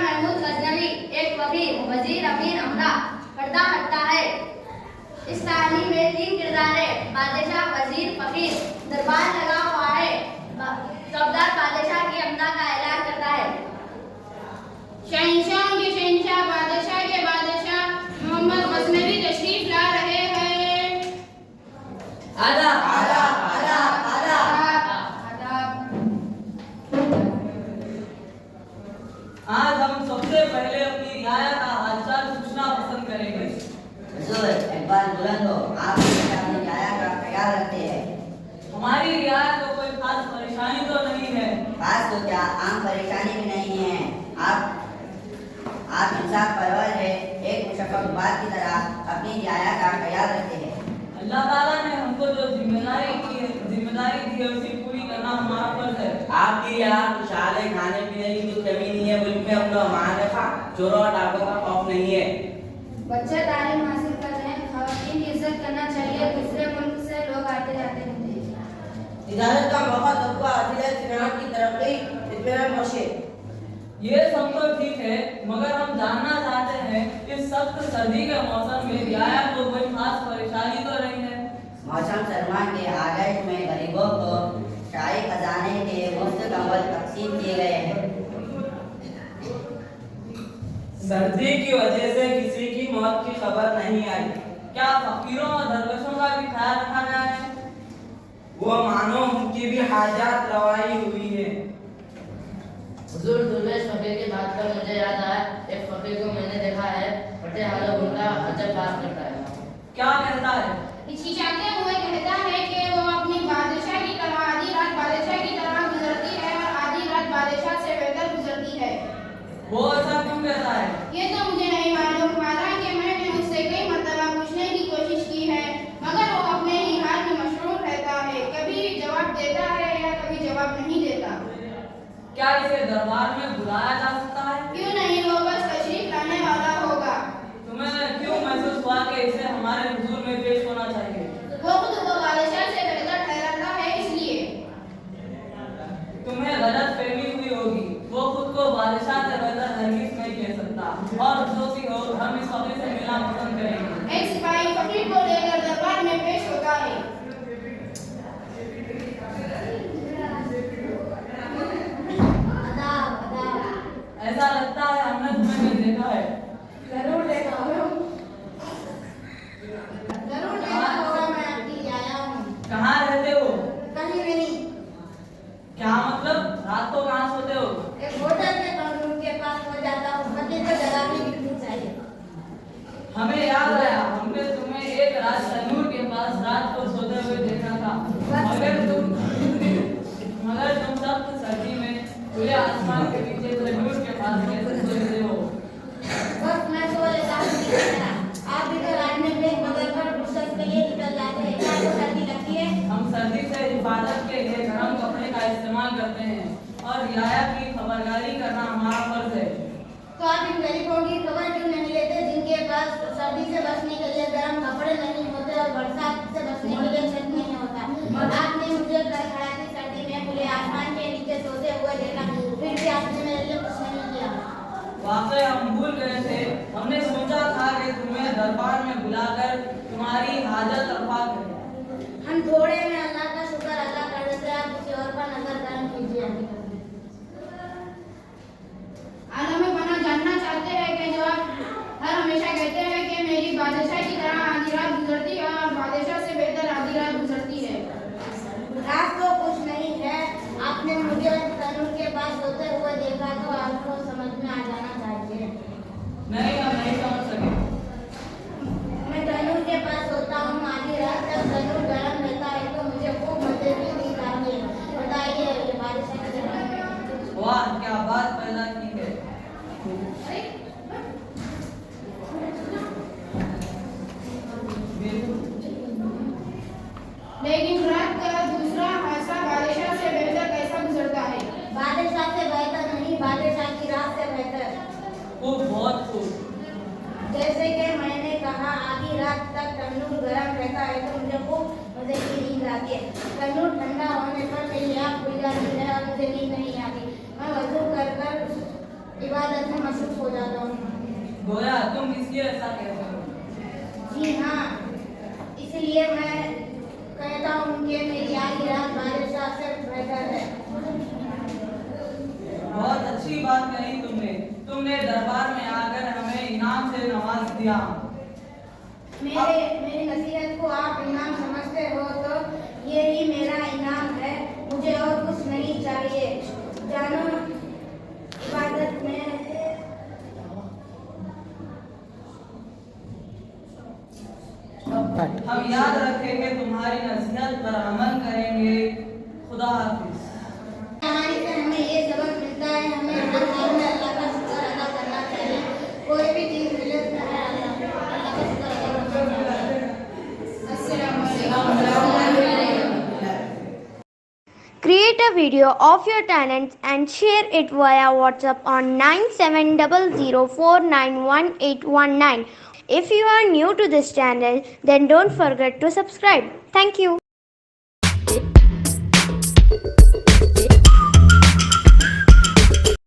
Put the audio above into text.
महमूद गजनवी एक फकीर वजीर अमीर अमला पर्दा हटता है। इस कहानी में 3 किरदार है, बादशाह, वजीर, फकीर। दरबार लगा हुआ है। चौबदार बादशाह की अमदा का ऐलान करता है। शहंशाह के शहंशाह, बादशाह के बादशाह मोहम्मद गजनवी तशरीफ ला रहे हैं। आदाब आदाब आदाब आदाब। आज हम सबसे पहले अपनी रियाया का हालचाल पूछना पसंद करेंगे। हुजूर, एक बार बुलंद हो, आप अपनी रियाया का ख्याल रखते हैं। हमारी रियाया को कोई खास परेशानी तो नहीं है। खास तो क्या, आम परेशानी भी नहीं है। आप इंसाफ परवर है, एक मुशफ़क़ बात की तरह अपनी रियाया का ख्याल रखते हैं। अल्लाह ताला ने हमको जो जिम्मेदारी दी है उसे पूरी करना हमारा फर्ज है। आपकी यहाँ खुशहाल है, खाने पीने की कुछ कमी नहीं है। मुल्क में अपना मान रखा, चोरों और डाकों का खौफ नहीं है। बच्चे तालीम हासिल कर रहे हैं, ख़वातीन की इज्जत करना चाहिए। दूसरे मुल्क से लोग आते जाते रहते हैं। तिजारत का मौका तबका हासिल है, सियाहत की तरक्की, इत्मीनान बख्शे। ये सब तो ठीक है, मगर हम जानना चाहते हैं इस सख्त सर्दी के मौसम में रियाया को कोई खास परेशानी तो नहीं है। मौसम सरमा के आगाज में गरीबों को शाही खजाने के मुफ्त कंबल तकसीम किए गए हैं। सर्दी की वजह से किसी की मौत की खबर नहीं आई। क्या फकीरों और दरवेशों का भी ख्याल रखा गया है? वो मानो उनकी भी हाजात रवाई हुई है। हुजूर, दुर्वेश फकीर की बात पर मुझे याद आया। एक फकीर को मैंने देखा है, फटे हालों उनका अजब बात करता है। क्या कहता है? हिचकिचाते हुए कहता है कि वो अपनी बादशाह की तरह आधी रात बादशाह की तरह गुजरती है और आधी रात बादशाह से बेहतर गुजरती है। वो ऐसा क्यों कहता है? ये तो मुझे नहीं मालूम। हालांकि मैंने उससे कई मरतबा पूछने की कोशिश की है, मगर वो अपने ही हाल में मशरूर रहता है। कभी जवाब देता है या कभी जवाब नहीं देता। क्या इसे दरबार में बुलाया जा सकता है? क्यों नहीं, वो बस तशरीफ लाने वाला होगा। तुम्हें क्यों महसूस हुआ कि इसे हमारे हुजूर में पेश होना चाहिए? वो खुद को बादशाह से बेहतर ठहराता है, इसलिए। तुम्हें गलत फहमी हुई होगी। वो खुद को बादशाह से बेहतर हरगिज़ नहीं कह सकता। और जो भी हो, हम इस फकीर से मिलना पसंद करेंगे। एक सिपाही फकीर को लेकर दरबार में पेश होता है। ऐसा लगता है हमने तुम्हें कहीं देखा है। जरूर देखा होगा, मैं आपकी आया हूँ। कहाँ रहते हो? कहीं भी नहीं। क्या मतलब? रात को कहाँ सोते हो? एक होटल में कानून के पास हो जाता हूँ। फकीर को जगह भी मिलनी चाहिए। हमें याद आया, हमने तुम्हें एक रात तनूर के पास रात को सोते हुए देखा था। मगर तुम सख्त सर्दी में खुले आसमान के पीछे तनूर के पास कैसे सोते हो? बस मैं सो लेता हूँ। आप भी तो रात में ब्रेक बगल पर फुर्सत के लिए निकल जाते हैं। क्या आपको सर्दी लगती है? हम सर्दी से हिफाजत के लिए गर्म कपड़े का इस्तेमाल करते हैं और रियाया की खबरदारी करना हमारा फर्ज है। तो आप इन गरीबों की खबर क्यों नहीं लेते जिनके पास सर्दी से बचने के लिए गर्म कपड़े नहीं होते और बरसात से बचने के लिए छत नहीं होता? आपने मुझे कड़कड़ाती सर्दी में खुले आसमान के नीचे सोते हुए देखा, फिर भी आपने मेरे लिए कुछ नहीं किया। वाकई हम भूल गए थे। हमने सोचा था कि तुम्हें दरबार में बुलाकर तुम्हारी हाजत रफा करें। हम थोड़े में अल्लाह का शुक्र अदा कर देते हैं। आप किसी और पर नजर करम कीजिए। आलम बना जानना चाहते हैं कि जो आप हर हमेशा कहते हैं कि मेरी बादशाह की तरह आधी रात गुजरती है और बादशाह से बेहतर आधी रात गुजरती है। रात तो कुछ नहीं है। आपने मुझे तनूर के पास सोते हुए देखा तो आपको समझ में आ जाना चाहिए। नहीं, हम नहीं समझ सके। मैं तनूर के पास सोता हूँ, आधी रात तक तनूर गर्म रहता है तो मुझे खूब मजे की नींद आती है। बताइए, ये बादशाह की तरह है। वाह, क्या बात पैदा की है। लेकिन रात का दूसरा हादसा बादशाह से बेहतर कैसा गुजरता है? बादशाह से बेहतर नहीं, बादशाह की में मसरूफ हो जाता हूँ। गोया तुम किसलिए ऐसा कहते हो? जी हाँ, इसलिए मैं कहता हूँ कि मेरी आधी रात बादशाह से बेहतर है। बहुत अच्छी बात कही तुमने दरबार में आकर हमें इनाम से नवाज दिया। मेरी नसीहत को आप इनाम समझते हो तो यही मेरा इनाम है। मुझे और कुछ नहीं चाहिए। जानो इबादत में हम याद रखेंगे, तुम्हारी नसीहत पर अमल करेंगे। खुदा हाफिज। कहानी से हमें ये सबक मिलता है, हमें हर हाल में अल्लाह का शुक्र अदा करना चाहिए। कोई भी चीज मिले तो अल्लाह का शुक्र अदा करना चाहिए। अस्सलाम वालेकुम। Create a video of your talents and share it via WhatsApp on 9700491819. If you are new to this channel, then don't forget to subscribe. Thank you.